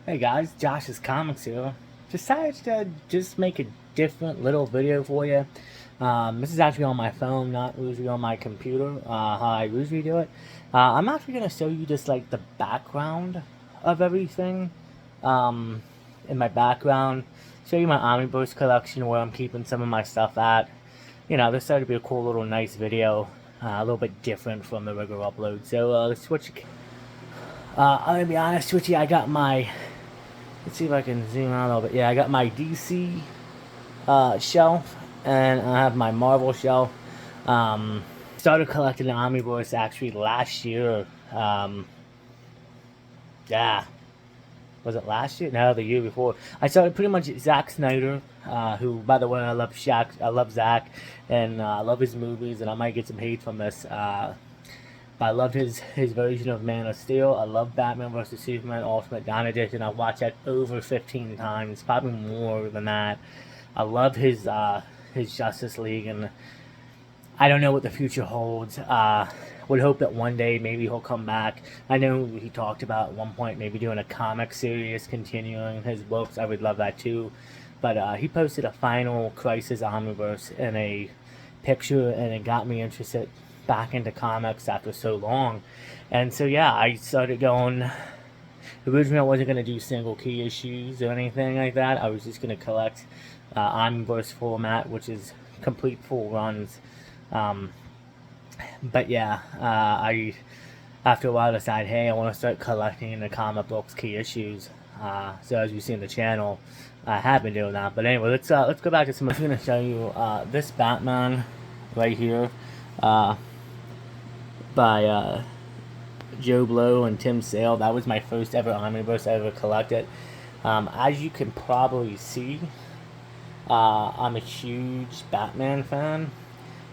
Hey guys, Josh's Comics here. Decided to just make a different little video for you. This is actually on my phone, not usually on my computer, how I usually do it. I'm actually going to show you just like the background of everything. In my background, show you my omnibus collection where I'm keeping some of my stuff at. You know, this started to be a cool little nice video, a little bit different from the regular upload. So let's switch. I'm going to be honest with you, I got my... Let's see if I can zoom out a little bit. Yeah, I got my DC shelf, and I have my Marvel shelf. Started collecting the omnibus actually last year. Yeah, was it last year? No, the year before. I started pretty much Zack Snyder, who, by the way, I love Zack, and I love his movies, and I might get some hate from this. But I loved his version of Man of Steel. I love Batman vs. Superman Ultimate Dawn Edition. I've watched that over 15 times, probably more than that. I love his Justice League, and I don't know what the future holds. Would hope that one day maybe he'll come back. I know he talked about at one point maybe doing a comic series continuing his books. I would love that too. But he posted a Final Crisis omnibus in a picture, and it got me interested back into comics after so long. And so yeah, I started going. Originally I wasn't going to do single key issues or anything like that. I was just going to collect omnibus format, which is complete full runs. But yeah, I after a while decided, hey, I want to start collecting the comic books key issues. So as you see in the channel, I have been doing that. But anyway, let's go back to some. I'm going to show you this Batman right here. By Joe Blow and Tim Sale. That was my first ever omnibus I ever collected. As you can probably see, I'm a huge Batman fan.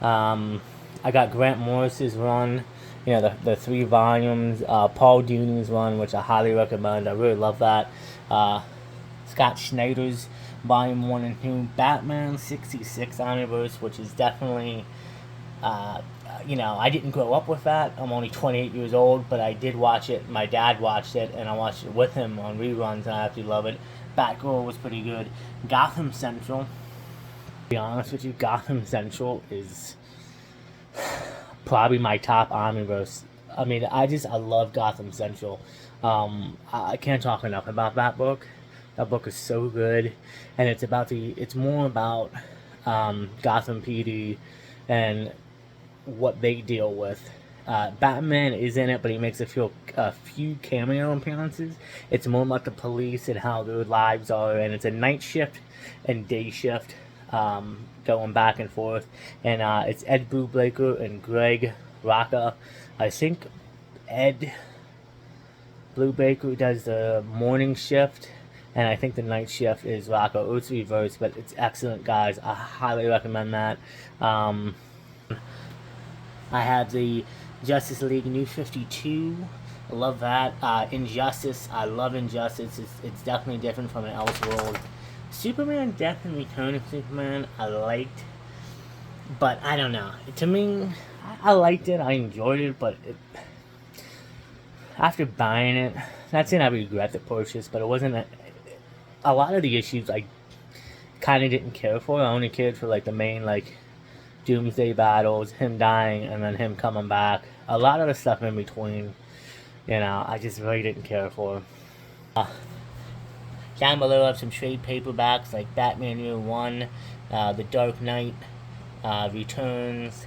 I got Grant Morris's run, you know, the 3 volumes, Paul Dini's run, which I highly recommend. I really love that. Scott Snyder's volume 1 and 2, Batman 66 omnibus, which is definitely... you know, I didn't grow up with that. I'm only 28 years old, but I did watch it. My dad watched it, and I watched it with him on reruns, and I absolutely love it. Batgirl was pretty good. Gotham Central, to be honest with you, Gotham Central is probably my top omnibus. I mean, I love Gotham Central. I can't talk enough about that book. That book is so good, and it's more about Gotham PD and what they deal with. Batman is in it, but he makes a few cameo appearances. It's more about the police and how their lives are, and it's a night shift and day shift, going back and forth. And it's Ed Brubaker and Greg Rucka. I think Ed Brubaker does the morning shift, and I think the night shift is Rucka. It's reversed, but it's excellent, guys. I highly recommend that. I have the Justice League New 52. I love that. Injustice. I love Injustice. It's definitely different from an Elseworld. Superman, Death and Return of Superman, I liked. But I don't know. To me, I liked it. I enjoyed it. But after buying it, not saying I regret the purchase, but it wasn't a lot of the issues I kind of didn't care for. I only cared for like the main Doomsday battles, him dying, and then him coming back. A lot of the stuff in between, you know, I just really didn't care for. Down below I have some trade paperbacks like Batman Year 1, The Dark Knight Returns,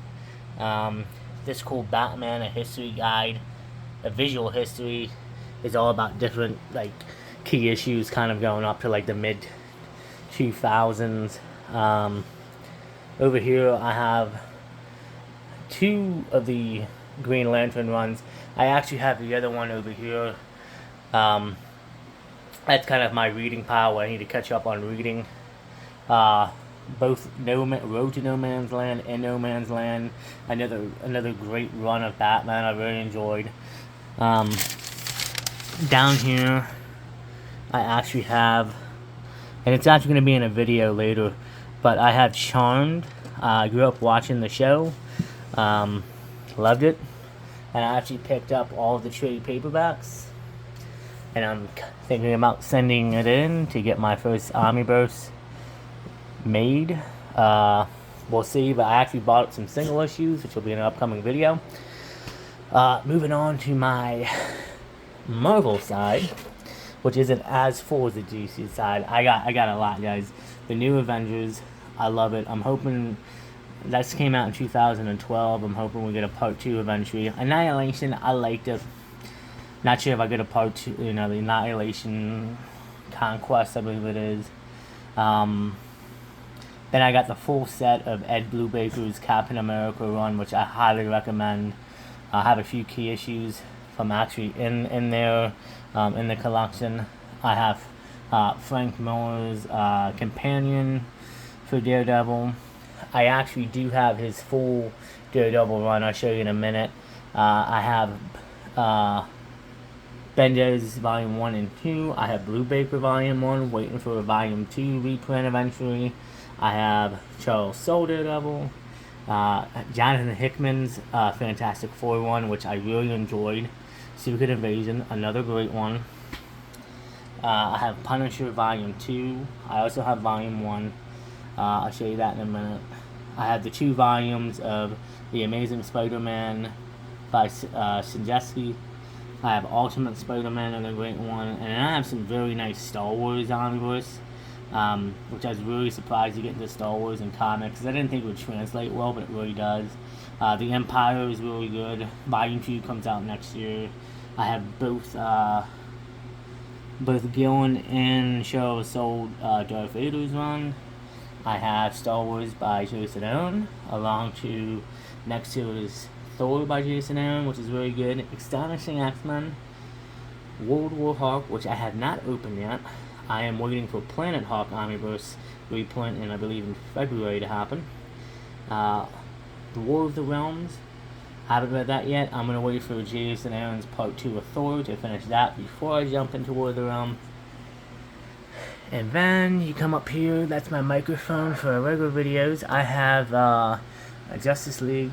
this cool Batman, a history guide, a visual history. Is all about different key issues kind of going up to the mid 2000s. Over here I have 2 of the Green Lantern runs. I actually have the other one over here. That's kind of my reading pile where I need to catch up on reading. Both Road to No Man's Land and No Man's Land. Another great run of Batman I really enjoyed. Down here I actually have, and it's actually going to be in a video later, but I have Charmed. I grew up watching the show. Loved it. And I actually picked up all of the trade paperbacks. and I'm thinking about sending it in to get my first omnibus made. We'll see, but I actually bought some single issues, which will be in an upcoming video. Moving on to my Marvel side, which isn't as full as the DC side. I got a lot, guys. The new Avengers, I love it. I'm hoping that came out in 2012. I'm hoping we get a part 2 eventually. Annihilation, I liked it. Not sure if I get a part 2, the Annihilation Conquest, I believe it is. Then I got the full set of Ed Brubaker's Captain America run, which I highly recommend. I have a few key issues from actually in there, in the collection. I have Frank Miller's Companion for Daredevil. I actually do have his full Daredevil run. I'll show you in a minute. I have Bendis Volume 1 and 2. I have Brubaker Volume 1, waiting for a Volume 2 reprint eventually. I have Charles Soule Daredevil. Jonathan Hickman's Fantastic Four one, which I really enjoyed. Secret Invasion, another great one. I have Punisher Volume 2. I also have Volume 1. I'll show you that in a minute. I have the 2 volumes of The Amazing Spider-Man by Sinjeski. I have Ultimate Spider-Man, another great one. And I have some very nice Star Wars omnibus, which I was really surprised to get into Star Wars and comics, because I didn't think it would translate well, but it really does. The Empire is really good. Volume 2 comes out next year. I have both Gillen and Cheryl sold Darth Vader's run. I have Star Wars by Jason Aaron, along to next to is Thor by Jason Aaron, which is really good. Astonishing X-Men, World War Hawk, which I have not opened yet. I am waiting for Planet Hawk Omnibus reprint in, I believe, in February to happen. The War of the Realms, haven't read that yet. I'm going to wait for Jason Aaron's Part 2 of Thor to finish that before I jump into War of the Realms. And then you come up here, that's my microphone for regular videos. I have Justice League,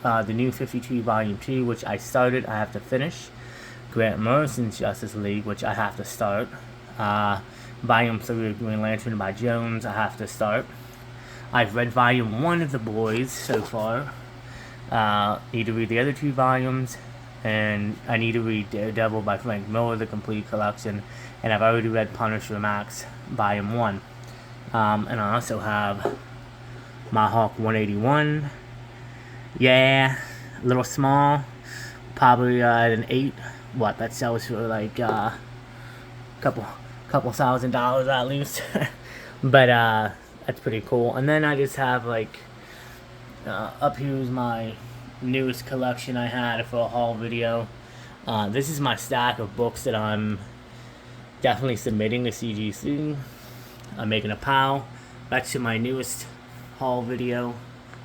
the new 52 Volume 2, which I started, I have to finish. Grant Morrison's Justice League, which I have to start. Volume 3 of Green Lantern by Jones, I have to start. I've read Volume 1 of The Boys so far. Need to read the other 2 volumes. And I need to read Daredevil by Frank Miller, the complete collection. And I've already read Punisher Max Volume 1. And I also have My Hawk 181. Yeah, a little small. Probably at an 8. What, that sells for like couple $1,000 at least. But that's pretty cool. And then I just have like up here's my newest collection I had for a haul video. This is my stack of books that I'm definitely submitting to CGC. I'm making a pile. Back to my newest haul video,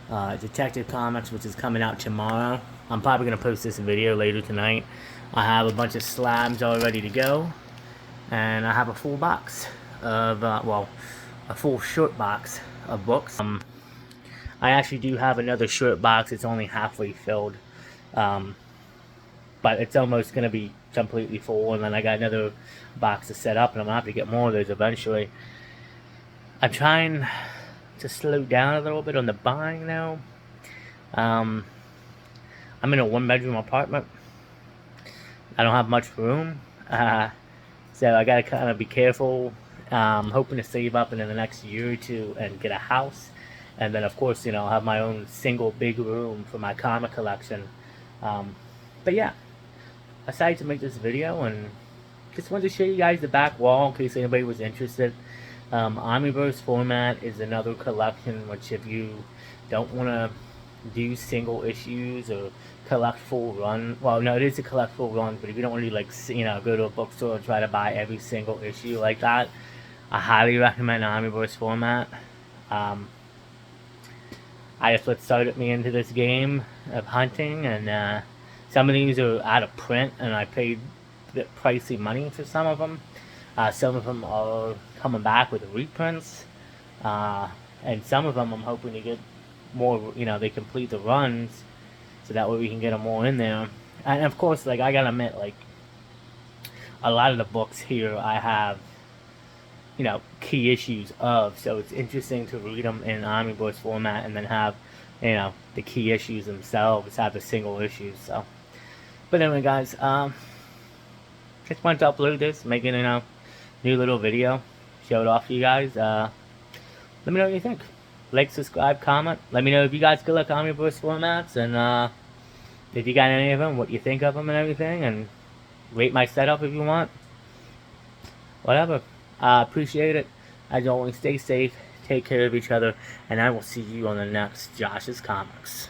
Detective Comics, which is coming out tomorrow. I'm probably going to post this video later tonight. I have a bunch of slabs all ready to go. And I have a full box of, a full short box of books. I actually do have another short box. It's only halfway filled. But it's almost going to be completely full. And then I got another box to set up. And I'm going to have to get more of those eventually. I'm trying to slow down a little bit on the buying now. I'm in a 1-bedroom apartment. I don't have much room. So I gotta kind of be careful. I'm hoping to save up in the next year or two and get a house. And then of course, I'll have my own single big room for my comic collection. But yeah, I decided to make this video and just wanted to show you guys the back wall in case anybody was interested. Omnibus format is another collection which if you don't want to do single issues or collect full run, well no, it is a collect full run, but if you don't want to like go to a bookstore and try to buy every single issue like that, I highly recommend omnibus format. I just what started me into this game of hunting, and some of these are out of print and I paid a bit pricey money for some of them. Some of them are coming back with reprints, and some of them I'm hoping to get more, they complete the runs, so that way we can get them more in there. And of course, like, I gotta admit, like, a lot of the books here I have, you know, key issues of. So it's interesting to read them in omnibus format and then have, you know, the key issues themselves have the single issues. So, but anyway, guys, just wanted to upload this, making, you know, new little video, show it off to you guys. Let me know what you think. Like, subscribe, comment. Let me know if you guys collect omnibus formats, and if you got any of them, what you think of them and everything, and rate my setup if you want. Whatever. I appreciate it. As always, stay safe, take care of each other, and I will see you on the next Josh's Comics.